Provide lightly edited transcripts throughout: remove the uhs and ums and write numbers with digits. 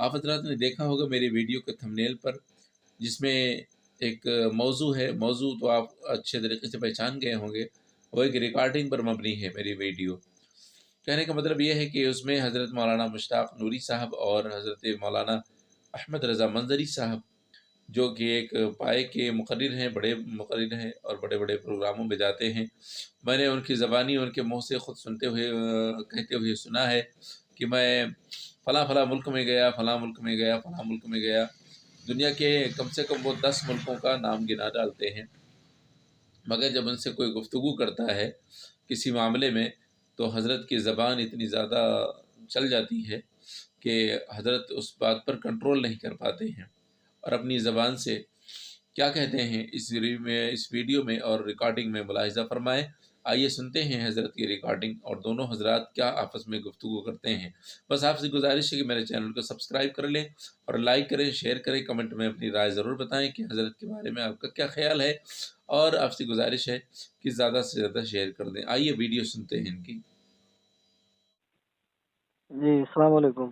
आप हज़रात ने देखा होगा मेरी वीडियो के थंबनेल पर, जिसमें एक मौजू है, मौजू तो आप अच्छे तरीके से पहचान गए होंगे। वो एक रिकॉर्डिंग पर मबनी है मेरी वीडियो। कहने का मतलब ये है कि उसमें हज़रत मौलाना मुश्ताक नूरी साहब और हज़रत मौलाना अहमद रज़ा मंजरी साहब, जो कि एक पाए के मुक़र्रिर हैं, बड़े मुक़र्रिर हैं और बड़े-बड़े प्रोग्रामों में जाते हैं। मैंने उनकी ज़बानी उनके मुँह से ख़ुद सुनते हुए कहते हुए सुना है कि मैं फ़लाँ-फ़लाँ मुल्क में गया, फ़लाँ मुल्क में गया, फ़लाँ मुल्क में गया। दुनिया के कम से कम वो 10 मुल्कों का नाम गिना डालते हैं। मगर जब उनसे कोई गुफ्तगू करता है किसी मामले में, तो हज़रत की ज़बान इतनी ज़्यादा चल जाती है कि हज़रत उस बात पर कंट्रोल नहीं कर पाते हैं और अपनी ज़बान से क्या कहते हैं इस वीडियो में और रिकॉर्डिंग में मुलाहिज़ा फ़रमाएँ। आइए सुनते हैं हज़रत की रिकॉर्डिंग और दोनों हज़रात क्या आपस में गुफ्तगू करते हैं। बस आपसे गुज़ारिश है कि मेरे चैनल को सब्सक्राइब कर लें और लाइक करें, शेयर करें, कमेंट में अपनी राय ज़रूर बताएँ कि हज़रत के बारे में आपका क्या ख़्याल है, और आपसे गुज़ारिश है कि ज़्यादा से ज़्यादा शेयर कर दें। आइए वीडियो सुनते हैं इनकी। जी, अस्सलाम वालेकुम।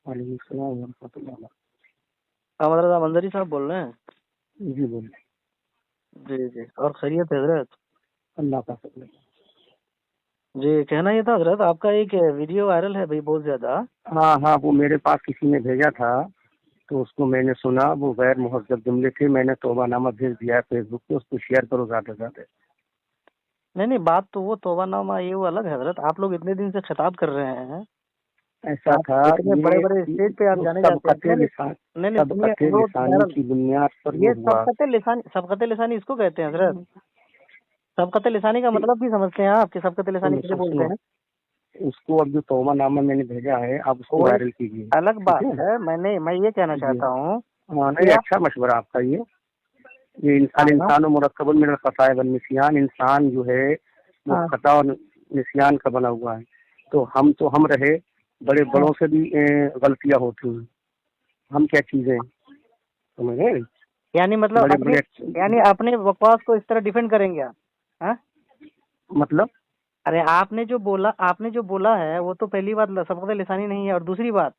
वालेकुम सलाम वरहमतुल्लाह। अहमद रज़ा मंजरी साहब बोल रहे हैं? जी बोलिए। जी जी, और खैरियत है हजरत? अल्लाह का शुक्र है। जी, कहना ये था हजरत, आपका एक वीडियो वायरल है भाई बहुत ज्यादा। हाँ हाँ, वो मेरे पास किसी ने भेजा था, तो उसको मैंने सुना। वो गैर मुहज़्ज़ब जुमले थे। मैंने तौबानामा भेज दिया है फेसबुक पे, उसको शेयर करो ज़्यादा से ज़्यादा। नहीं नहीं, बात तो वो तौबानामा ये वो अलग है हजरत। आप लोग इतने दिन से खिताब कर रहे हैं, ऐसा आप था इतने बड़े बड़े स्टेज पे आप जो जाने जाते हैं। नहीं नहीं नहीं, सुनिए, सबकते वो लिसानी की बुनियाद पर वो ये हुआ। सबकते लिसानी इसको कहते हैं हजरत। सबकते लिसानी का मतलब भी समझते हैं आप कि सबकते लिसानी किसे बोलते सुनो, हैं? उसको अब जो तौबानामा मैंने भेजा है, आप उसको वो एक वायरल कीजिए। अलग ठीक बात है है। मैं ये कहना जी। चाहता हूँ हाँ कि नहीं, आप अच्छा मशवरा आपका ये इंसान मुरक्कबुन मिनल खताया वन निसियान। इंसान जो है वो हाँ खता और निसियान का बना हुआ है। तो हम रहे, बड़े हाँ, बड़ों से भी गलतियां होती हैं। हम क्या चीजें समझ रहे हैं? यानी मतलब बड़े अपने, बड़े यानी अपने बकवास को इस तरह डिफेंड करेंगे आप? हाँ? मतलब अरे आपने जो बोला है वो तो पहली बात सबकते लिसानी नहीं है। और दूसरी बात,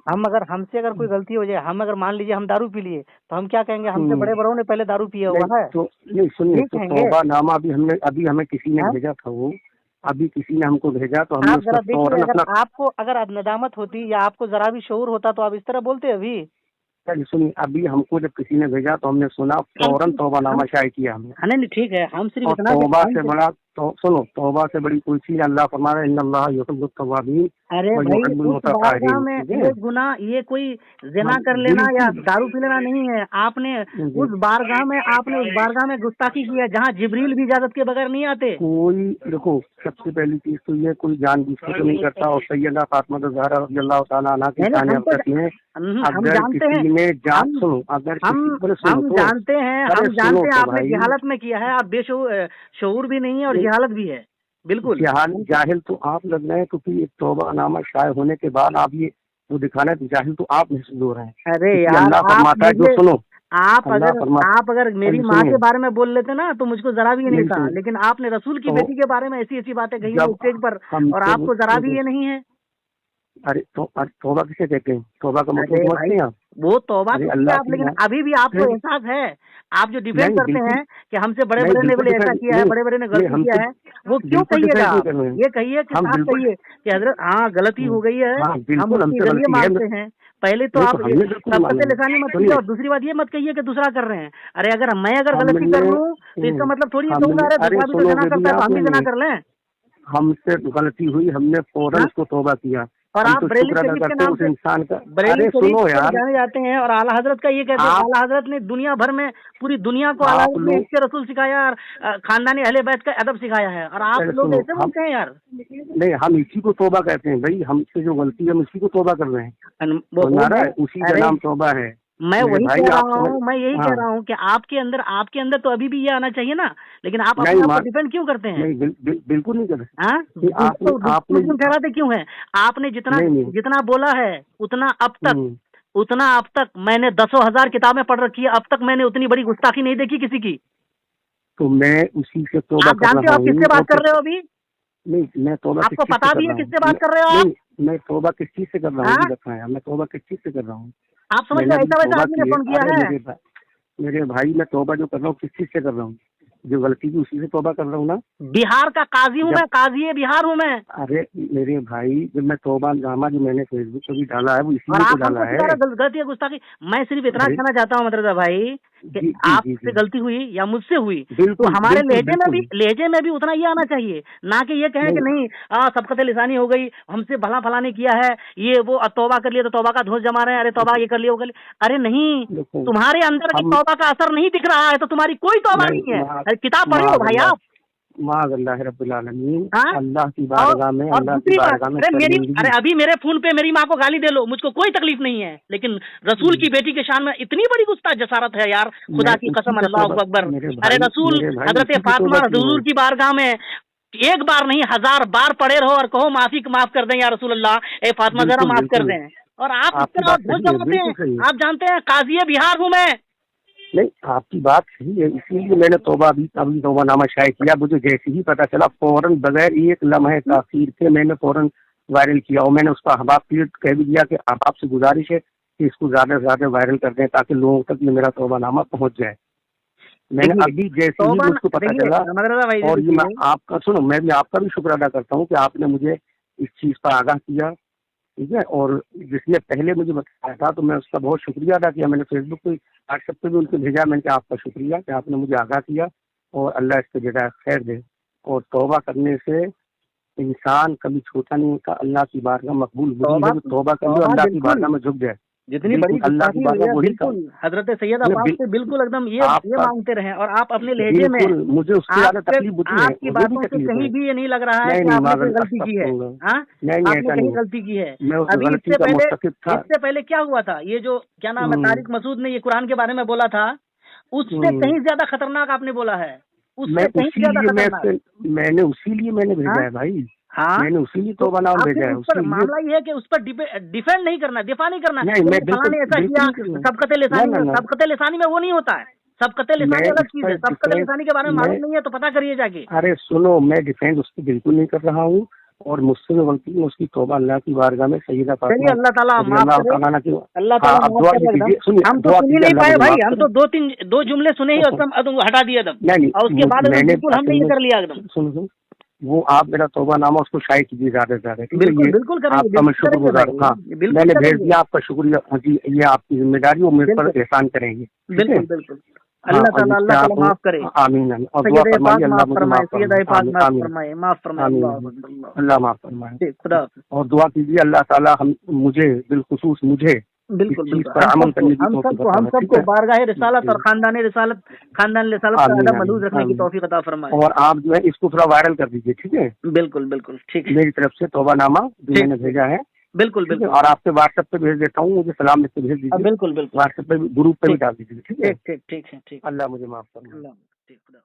हमसे अगर कोई गलती हो जाए, हम अगर मान लीजिए हम दारू पी लिए, तो हम क्या कहेंगे? हमसे बड़े बड़ों ने पहले दारू पिया नहीं हुआ है, तो नहीं, सुनिए, ये तो कहेंगे? तौबा नामा अभी हमें किसी ने हाँ? भेजा था। वो अभी किसी ने हमको भेजा, तो हमने आप उसमें जरा देखिए, फौरन अपना अगर नदामत होती या आपको जरा भी शऊर होता तो आप इस तरह बोलते अभी? सुनिए, अभी हमको जब किसी ने भेजा तो हमने सुना, हम फौरन तौबा हम नामा शाये किया हमने। हाँ, नहीं ठीक है, हम सिर्फ और इतना तौबा हम से बड़ा तो सुनो, तौबा से बड़ी कोई चीज अल्लाह फरमा रहा है, इन्नल्लाह युहिब्बुत तव्वाबीन अरे व भाई, युहिब्बुल उस बारगाह मुतत्तहिरीन। में ठीक है, ये गुनाह, ये कोई जिना हम कर लेना या बिल्कुल दारू पी लेना नहीं है। आपने जी, उस बारगाह में गुस्ताखी की है जहाँ जिब्रील भी इजाजत के बगैर नहीं आते। कोई देखो, सबसे पहली चीज तो ये कोई जानबूझ के तो नहीं करता। और सैयदा फातिमा ज़हरा रज़ियल्लाहु ताला अन्हा की शान अक़दस में हम अगर जानते हैं, किसी ने जान हम सुनो, अगर हम किसी अरे सुनो हम तो जानते हैं, अरे सुनो तो आपने भाई, जिहालत में किया है। आप शऊर भी नहीं है और ये जिहालत भी है, बिल्कुल। जाहिल तो आप लग रहे हैं, क्योंकि एक तौबा नामा शाये होने के बाद आप ये वो दिखाना है, तो जाहिल तो आप महसूस हो रहे हैं। अरे क्योंकि यार, अल्लाह आप फरमाता है, जो मुझे सुनो, आप अल्लाह अगर फरमाता आप अगर मेरी है, माँ सुनिए, के बारे में बोल लेते ना तो मुझको जरा भी ये नहीं नहीं था, सुनिए, लेकिन आपने रसूल की तो बेटी के बारे में ऐसी ऐसी बातें कही हैं जब स्टेज पर, और हमसे आपको जरा भी देखो, ये नहीं है। अरे तो तौबा किसे कहते हैं? तौबा का मतलब अरे समझते भाई, हैं आप? वो तौबा अरे तो किया अल्लाह आप, की लेकिन ना, अभी भी आपको फिर एहसास है? आप जो डिफेंड नहीं करते बिल्कुल हैं कि हमसे बड़े नहीं, बड़े ने बिल्कुल बोले ऐसा डिफेंड किया है, नहीं, बड़े बड़े ने नहीं गलती हम किया तो है, वो क्यों बिल्कुल कहिएगा डिफेंड नहीं आप? कर रहे हैं। ये कहिए कि हम साफ बिल्कुल, कहिए कि हजरत हाँ, गलती हो गई है, हाँ हम बिल्कुल उसकी हमसे गलियां गलती है। मारते हैं। पहले तो नहीं तो आप हमने बिल्कुल मानी सबकते है। लिसानी मत कीजिए, सुनिए, और दूसरी बात ये मत कहिए कि दूसरा कर रहे हैं। अरे अगर मैं गलती हमने कर लूँ तो इसका मतलब थोड़ी ये कहूंगा हमने अरे अरे दूसरा भी तो जना सुनोगे भी करता है तो आप हम या भी जना नहीं? कर लें। हमसे गलती हुई, हमने फौरन हाँ? उसको तौबा किया। और हम आप तो बरेली शुक्र अदा शरीफ के करते हैं नाम उस से, इंसान का। बरेली अरे शरीफ सुनो से यार, जाने जाते हैं और आला हजरत का ये कहते हैं। आप आला हजरत ने दुनिया भर में, पूरी दुनिया को आला आप हजरत ने लोग इश्क रसूल सिखाया और खानदानी अहले बैत का अदब सिखाया है, और आप अरे लोग सुनो, ऐसे हम बोलते हैं यार। नहीं, हम इसी को तौबा कहते हैं भाई। हमसे जो गलती है हम इसी को तौबा कर रहे हैं। समझ आ रहा है? उसी का अरे नाम तौबा है मैं मेरे वही भाई, कह आप रहा समझ। हूँ, मैं यही कह हाँ रहा हूँ कि आपके अंदर तो अभी भी ये आना चाहिए ना, लेकिन आप नहीं अपने आप को मार डिफेंड क्यों करते हैं? नहीं, बिल्कुल नहीं कर रहे। हाँ, नहीं, आपने आपने दूसरे दिन ठहराते क्यों हैं? आपने जितना नहीं नहीं, जितना बोला है उतना अब तक मैंने दसों हजार किताबें पढ़ रखी है, अब तक मैंने उतनी बड़ी गुस्ताखी नहीं देखी किसी की। तो मैं उसी से तौबा आप कर जानते हो रहा आप हूँ। किससे और बात कर रहे हो अभी? नहीं, मैं तौबा किस आपको चीज से पता कर भी है रहा हूँ? किससे बात कर रहे हो नहीं आप? मैं तौबा किस चीज से कर रहा हूँ हाँ? ये बताया, मैं तौबा किस चीज से कर रहा हूँ? आप समझ मैंने रहे अभी ऐसा वैसा तौबा आदमी ने की है। फोन किया अरे है? मेरे भाई मैं तौबा जो कर रहा हूँ किस चीज से कर रहा हूँ? जो गलती की उसी से तौबा कर रहा हूँ ना। बिहार का काजी हूँ जब मैं, काजी बिहार हूँ मैं। अरे मेरे भाई जब मैं तौबा नामा जो मैंने फेसबुक पे भी डाला है वो और इसीलिए तो आप डाला हमको है। सिखा रहे गलती है गुस्ताखी। मैं सिर्फ इतना अरे कहना चाहता हूँ मतलब भाई कि जी जी जी आपसे जी गलती हुई या मुझसे हुई तो बिल्कुल हमारे बिल्कुल बिल्कुल। लहजे में भी उतना ये आना चाहिए, ना कि ये कहें कि नहीं नहीं सबकत लिसानी हो गई, हमसे भला फला नहीं किया है, ये वो तौबा कर लिया तो तौबा का धोस जमा रहे हैं, अरे तौबा ये कर लिया वो कर लिया। अरे नहीं, देखो तुम्हारे अंदर की हम तौबा का असर नहीं दिख रहा है तो तुम्हारी कोई तौबा नहीं नहीं है। अरे किताब पढ़े हो भाई आप? माँ अल्लाह रब्बुल आलमीन, हाँ? अल्लाह की और बारगाह में, और अल्लाह की दूसरी बात, बारगाह में शर्मिंदगी। अरे अभी मेरे फोन पे मेरी माँ को गाली दे लो, मुझको कोई तकलीफ नहीं है, लेकिन रसूल की बेटी के शान में इतनी बड़ी गुस्सा जसारत है यार, खुदा मैं की उसी कसम, का अल्लाह तौबा अकबर। अरे रसूल मेरे भाई हजरत उसी की फातिमा तौबा की हूँ। हुजूर की बारगाह में एक बार नहीं 1000 बार पड़े रहो और कहो माफ कर दें या रसूल अल्लाह, ए फातिमा जरा बिल्कुल माफ कर बिल्कुल दें, और आप इस आपकी तरह बात धोस सही है, जमाते हैं। बिल्कुल सही है। आप जानते हैं काजी बिहार हूँ मैं। नहीं आपकी बात सही है, इसीलिए मैंने तौबा अभी तौबानामा शाये किया। मुझे जैसे ही पता चला फौरन बगैर एक लम्हे ताखीर के मैंने फौरन वायरल किया और मैंने उसका अहबाब क्रिएट कह भी दिया कि अहबाब से गुजारिश है कि इसको ज्यादा से ज्यादा वायरल कर दें ताकि लोगों तक ये मेरा तौबानामा पहुंच जाए। मैंने देखिए अभी जैसे ही तौबा, मुझको पता देखिए चला, मदरसा भाई और ये मैं देखिए, आपका सुनो, मैं भी आपका भी शुक्र अदा करता हूँ कि आपने मुझे इस चीज पर आगाह किया, ठीक है। और जिसने पहले मुझे बताया था तो मैं उसका बहुत शुक्रिया अदा किया। मैंने फेसबुक पे व्हाट्सएप पे भी उनको भेजा, मैंने कहा आपका शुक्रिया कि आपने मुझे आगाह किया और अल्लाह इसको जज़ाए खैर दे। और तौबा करने से इंसान कभी छोटा नहीं होता, अल्लाह की बारगाह मकबूल वही तौबा है जो तौबा कर ले तौबा अल्लाह की बिल्कुल, बारगाह में झुक जाए। जितनी बड़ी बिल्कुल अल्लाह की गुस्ताखी हुई बारगाह है वही का बिल्कुल हजरत सैयदा पाक से बिल्कुल एकदम ये आपका मांगते रहे, और आप अपने लहजे में, बिल्कुल मुझे उससे ज्यादा आपके तकलीफ होती है, आपकी मुझे भी बातों से तकलीफ कहीं है। भी ये नहीं लग रहा है नहीं कि नहीं आपने कोई माजल गलती की है। अस्तगफिरुल्लाह, हाँ, नहीं आपने ऐसा कहीं नहीं है, गलती की है। मैं उस अभी गलती का मुर्तकिब था। इससे पहले क्या हुआ था, ये जो क्या नाम है तारिक मसूद ने ये कुरान के बारे में बोला था, उससे कहीं ज्यादा खतरनाक आपने बोला है, मैं उससे कहीं ज्यादा खतरनाक। मैंने उसीलिए मैंने भेजा है भाई। हाँ, मैंने उसीलिए तो तौबा नाम भेजा आपने है उस पर उसके लिए। मामला ये है कि उस पर डिफेंड नहीं करना, दिफा नहीं करना, नहीं मैं फलां ने ऐसा किया। बिल्कुल सबकत लिसानी में वो नहीं होता है, सबकत मैं लिसानी अलग इस चीज पर है। सबकत डिफेंस लिसानी के बारे में मैं मालूम नहीं है तो पता करिए जाके। अरे सुनो, मैं डिफेंस उसकी बिल्कुल नहीं कर रहा हूँ और मुझसे जो गलती है उसकी तौबा अल्लाह की बारगाह में सैयदा चलिए फातिमा अल्लाह ताला रज़ी माफ अल्लाह करे, ताला की। अल्लाह हाँ ताला अब माफ दुआ करे एकदम। कीजिए, सुनिए हम तो दुआ सुन ही कीजिए नहीं अल्लाह पाए मुझे भाई, माफ हम करे। तो दो जुमले सुने ही एकदम हटा दिए एकदम, नहीं और उसके बाद एकदम मैंने बिल्कुल हमने असल ये में कर लिया एकदम। सुनो वो आप मेरा तौबा नामा उसको शाये कीजिए ज्यादा से ज्यादा, ठीक है। बिल्कुल ये बिल्कुल करेंगे, आपका मैं शुक्रगुजार हूँ। हाँ बिल्कुल मैंने भेज करेंगे, दिया, आपका शुक्रिया। हाँ जी ये आपकी जिम्मेदारी और मेरे पर एहसान करेंगे, ठीक है। बिल्कुल बिल्कुल। हाँ अल्लाह और जिससे ताला आप माफ करे। आमीन आमीन और दुआ सैयद पाक फरमाइए अल्लाह माफ मुझे फरमाए, माफ सैयद फरमाए। पाक आमीन माफ आमीन फरमाए, माफ फरमाए। आमीन अल्लाह आमीन। अकबर। अल्लाह माफ फरमाए। ठीक, खुदा हाफिज़। और दुआ कीजिए अल्लाह ताला हम मुझे बिलखुसूस मुझे इस बिल्कुल चीज बिल्कुल पर अमल करने की तौफीक अता हम फरमाए, ठीक सबको है। बारगाह रिसालत और जी खानदान रिसालत का आमीन अदब आमीन मलूज रखने की आमीन। तौफीक अता फरमाए। और आप जो है इसको थोड़ा वायरल कर दीजिए, ठीक है। बिल्कुल बिल्कुल ठीक है, मेरी तरफ से तौबानामा जो ठीक मैंने भेजा है, बिल्कुल ठीक है। बिल्कुल। और आपके व्हाट्सएप पे भेज देता हूँ, मुझे सलाम लिख के भेज दीजिए। बिल्कुल बिल्कुल व्हाट्सएप पे ग्रुप पे भी ठीक डाल दीजिए, ठीक है। ठीक ठीक ठीक है, ठीक। अल्लाह मुझे माफ फरमाए। अल्लाह ठीक, खुदा।